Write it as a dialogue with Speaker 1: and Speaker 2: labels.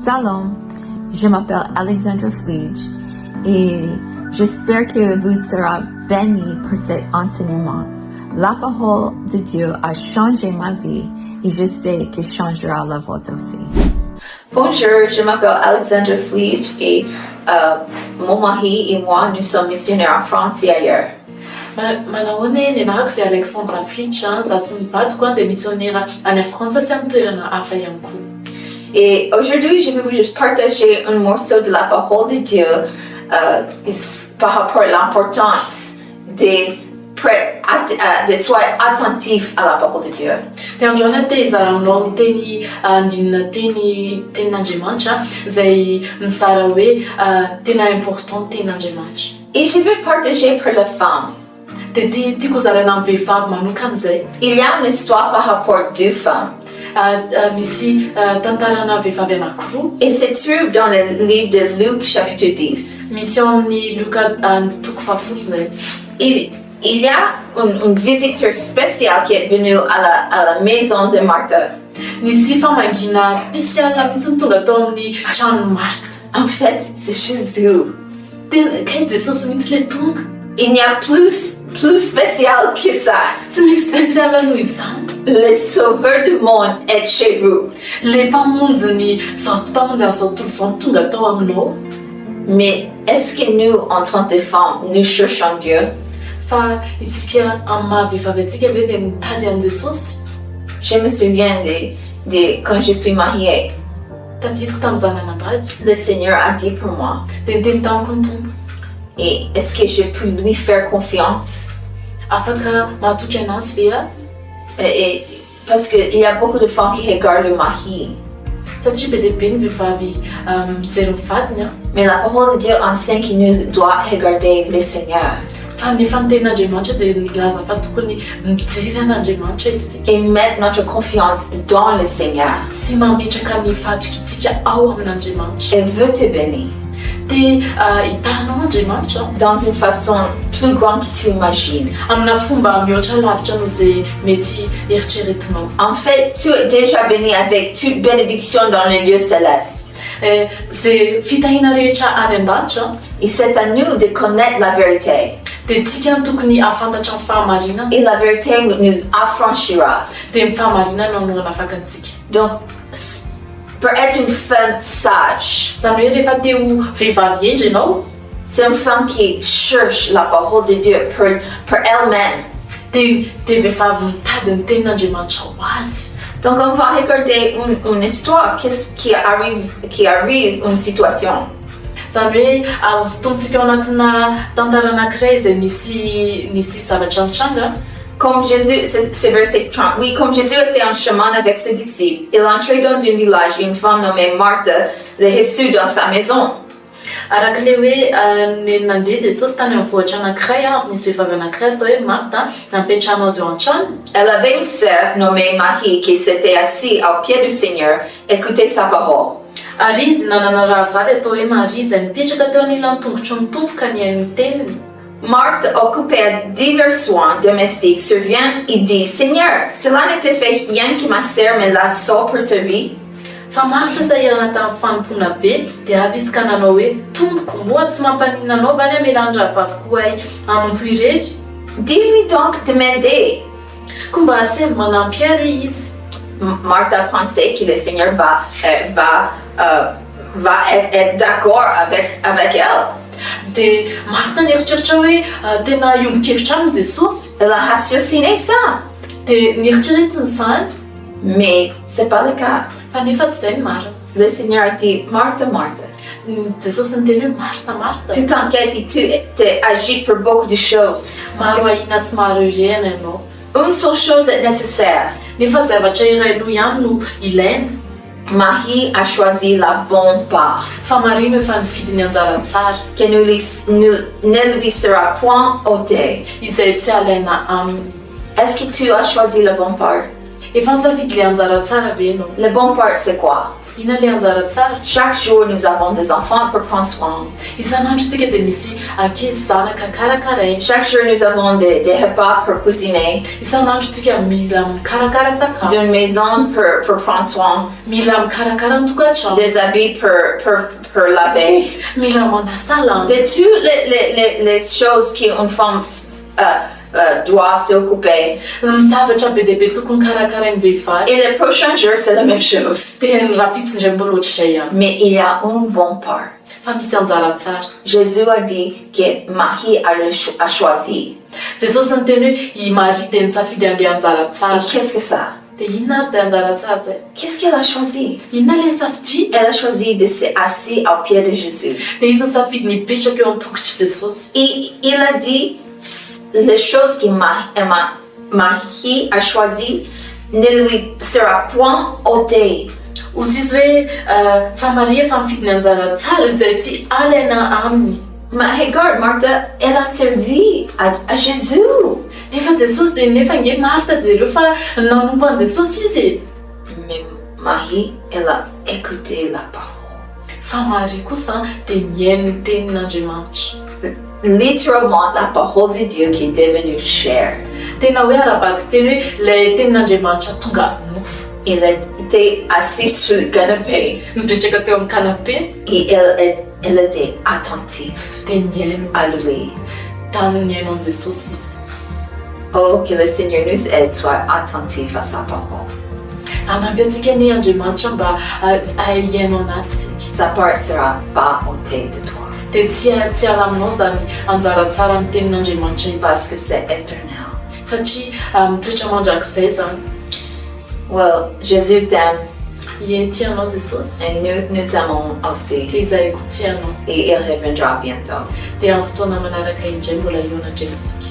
Speaker 1: Salam, je m'appelle Alexandra Flige et j'espère que vous serez bénis pour cet enseignement. La parole de Dieu a changé ma vie et je sais qu'il changera la vôtre aussi.
Speaker 2: Bonjour, je m'appelle Alexandra Flige et mon mari et moi, nous sommes missionnaires en France et ailleurs.
Speaker 3: Manaone ni marako dia Alexandra Flige za sy ny vadiko dia missionnaire any Frantsa sy amin'ny toerana hafa ihany koa.
Speaker 2: Et aujourd'hui, je vais vous juste partager un morceau de la parole de Dieu par rapport à l'importance de soyez attentif à la parole de Dieu.
Speaker 3: Dia androany dia izara aminao miteny andinina tenin'Andriamanitra izay mizara hoe tena important tenin'Andriamanitra.
Speaker 2: Et je vais partager pour la femme.
Speaker 3: Dia tiako zaraina amin'ny vehivavy manokana izay.
Speaker 2: Il y a une histoire par rapport à deux femmes.
Speaker 3: Misy tantarana vehivavy anankiroa.
Speaker 2: Et se trouve dans le livre de Luc chapitre 10.
Speaker 3: Misy ao amin'ny Luka toko fahafolo izay.
Speaker 2: Il y a un visiteur spécial qui est venu à la maison de Martha.
Speaker 3: Nisy famangina spécial mihitsy tonga tao amin'ny tranon'i Martha.
Speaker 2: En fait, c'est Jésus.
Speaker 3: Kay Jesosy mihitsy le tonga.
Speaker 2: Il n'y a plus spécial que ça.
Speaker 3: Tsy misy spécial aloha izany.
Speaker 2: Le sauveur du monde est chez vous.
Speaker 3: Le mpamonjy izao tontolo izao tonga tao aminao.
Speaker 2: Mais est-ce que nous, en tant que femmes, nous cherchons Dieu?
Speaker 3: Fa isika amin'ny maha-vehivavy antsika ve dia mitady an'i Jesosy?
Speaker 2: Je me souviens de quand je suis mariée.
Speaker 3: Tadidiko tamin'izaho nanambady.
Speaker 2: Le Seigneur a dit pour moi.
Speaker 3: Dia niteny tamiko ny Tompo.
Speaker 2: Et est-ce que je peux lui faire confiance?
Speaker 3: Afaka mahatoky anazy ve aho?
Speaker 2: Et parce qu'il y a beaucoup de femmes qui regardent le mari.
Speaker 3: Satria be dia be ny vehivavy mijery ny vadiny.
Speaker 2: Mais la parole de Dieu enseigne qu'il nous doit regarder le Seigneur.
Speaker 3: Fa nefa ny tenin'Andriamanitra dia milaza fa tokony mijery an'Andriamanitra isika.
Speaker 2: Et mettre notre confiance dans le Seigneur.
Speaker 3: Sy mametraka ny fatokitsika ao amin'Andriamanitra.
Speaker 2: Il veut te bénir.
Speaker 3: Dia hitanao Andriamanitra
Speaker 2: dans une façon plus grande que tu imagines.
Speaker 3: Amina fomba mihoatra lavitra noho izay mety eritreretinao.
Speaker 2: En fait, tu es déjà béni avec toute bénédiction dans les lieux célestes.
Speaker 3: Zay fitahina rehetra any an-danitra.
Speaker 2: Et c'est à nous de connaître la vérité.
Speaker 3: Dia tsika tokony ahafantatra ny fahamarinana.
Speaker 2: Et la vérité nous affranchira.
Speaker 3: Dia ny fahamarinana no hanafaka antsika.
Speaker 2: Donc, pour être une femme sage,
Speaker 3: zany hoe rehefa te ho vehivavy endry ianao,
Speaker 2: c'est une femme qui cherche la parole de Dieu pour elle-même.
Speaker 3: Dia vehivavy mitady ny tenin'Andriamanitra ho azy.
Speaker 2: Donc on va regarder une histoire qui arrive une situation.
Speaker 3: Zany hoe hosintontsika ao anatina tantara anankiray izay misy zavatra mitranga.
Speaker 2: Comme Jésus, c'est verset 30. Oui, comme Jésus était en chemin avec ses disciples, il entrait dans un village, une femme nommée Martha le reçut dans sa maison.
Speaker 3: Arak'ilay hoe nandeha dia Jesosy tany amin'ny vohitra anankiray misy vehivavy anankiray atao hoe Martha napetrahana azy eo an-trano.
Speaker 2: Elle avait une sœur nommée Marie qui s'était assise au pied du Seigneur, écoutait sa parole.
Speaker 3: Ary izy nanana rahavavy atao hoe Marie izay mipetraka teo anilan'ny tongotry ny Tompo ka nihaino ny teniny.
Speaker 2: Marthe, occupée à divers soins domestiques, survient et dit, Seigneur, cela ne te fait rien que ma sœur me laisse seule pour servir?
Speaker 3: Fa Martha izay anatin'ny fanompona be dia avy izy ka nanao hoe Tompoko, moa tsy mampaninona anao va ny hamelany rahavaviko ahy amampo irery?
Speaker 2: Dis-lui donc de m'aider.
Speaker 3: Koa mba asemy manampy ary izy.
Speaker 2: Martha pensait que le Seigneur va être d'accord avec elle.
Speaker 3: Dia Martha nieritreritra hoe tena iombon-kevitra aminy Jesosy.
Speaker 2: Elle a raciociné ça.
Speaker 3: Dia nieritreretiny izany.
Speaker 2: Mais c'est pas le cas.
Speaker 3: Fa nefa tsy izay ny marina.
Speaker 2: Le Seigneur a dit, Martha, Martha.
Speaker 3: Jesosy niteny hoe Martha, Martha.
Speaker 2: Tu t'inquiètes et tu agis pour beaucoup de choses.
Speaker 3: Maro ahina sy maro irena ianao.
Speaker 2: Une seule chose est nécessaire.
Speaker 3: Nefa zavatra iray aloha ihany no ilaina.
Speaker 2: Marie a choisi la bonne part.
Speaker 3: Fa Marie no efa nifidy ny anjara tsara.
Speaker 2: Que ne lui sera point ôté.
Speaker 3: Izay tsy alaina aminy.
Speaker 2: Est-ce que tu as choisi la bonne part?
Speaker 3: Efa nisafidy le anjara tsara ve ianao?
Speaker 2: La bonne part c'est quoi?
Speaker 3: Ina le anjara tsara.
Speaker 2: Chaque jour, nous avons des enfants pour prendre soin.
Speaker 3: Isan'andro tsika dia misy ankizy zanaka karakaraina.
Speaker 2: Chaque jour, nous avons des repas pour cuisiner,
Speaker 3: Isan'andro tsika mila mikarakara sakafo.
Speaker 2: d'une maison pour prendre soin,
Speaker 3: Mila mikarakara ny tokantrano.
Speaker 2: des habits pour laver,
Speaker 3: Mila manasa lamba.
Speaker 2: de toutes les choses qu'une femme doit s'occuper.
Speaker 3: Ny zavatra be dia be tokony karakarainy vehivavy.
Speaker 2: Et les prochains jours, c'est la même chose.
Speaker 3: Dia ny rapitso indray mbola ohatr'izay ihany.
Speaker 2: Mais il y a une bonne part.
Speaker 3: Fa misy anjara tsara.
Speaker 2: Jésus a dit que Marie a choisi.
Speaker 3: Jesosy niteny hoe i Maria dia nisafidy an'ilay anjara
Speaker 2: Et
Speaker 3: tsara.
Speaker 2: qu'est-ce que ça?
Speaker 3: Dia inona ary dia anjara tsara zay?
Speaker 2: Qu'est-ce qu'elle a choisi?
Speaker 3: Inona le safidiny?
Speaker 2: Elle a choisi de s'asseoir au pied de Jésus.
Speaker 3: Dia izy nisafidy nipetraka eo amin'ny tongotry Jesosy.
Speaker 2: Il a dit les choses que Marie a choisi ne lui sera point ôtées.
Speaker 3: Ozy izy hoe fa Maria efa mifidy ny anjara tsara izay tsy alaina aminy.
Speaker 2: Mais regarde, Martha, elle a servi à Jésus.
Speaker 3: Nefa Jesosy dia nefa nge Marta jereo fa nanompo an' Jesosy izy.
Speaker 2: Mais Marie, elle a écouté la parole.
Speaker 3: Fa Maria kosa dia niaino ny tenin'Andriamanitra.
Speaker 2: Littéralement, la parole de Dieu qui est devenue chair.
Speaker 3: Tena hoe arabaka teny hoe ilay tenin'Andriamanitra tonga nofo.
Speaker 2: Elle était assise sur le canapé
Speaker 3: Mipetraka teo amin'ny canapé
Speaker 2: et elle était attentive
Speaker 3: dia niaino
Speaker 2: à lui.
Speaker 3: tamin'ny niaino an' Jesosy izy.
Speaker 2: Oh, que le Seigneur nous aide, soit attentif à sa parole.
Speaker 3: Anampy antsika ny Andriamanitra mba hiaino anazy tsika.
Speaker 2: Sa part ne sera pas ôtée de toi
Speaker 3: Dia tsy alaminao zany anjara tsara ny tenin'Andriamanitra izy.
Speaker 2: parce que c'est éternel.
Speaker 3: Satria mitoetra mandrakizay zany.
Speaker 2: Well, Jésus t'aime
Speaker 3: Ie tianao Jesosy
Speaker 2: et nous t'aimons aussi
Speaker 3: dia izahay koa tianao.
Speaker 2: et il reviendra bientôt.
Speaker 3: Dia amin'ny fotoana manaraka indray mbola eo andraikitsika.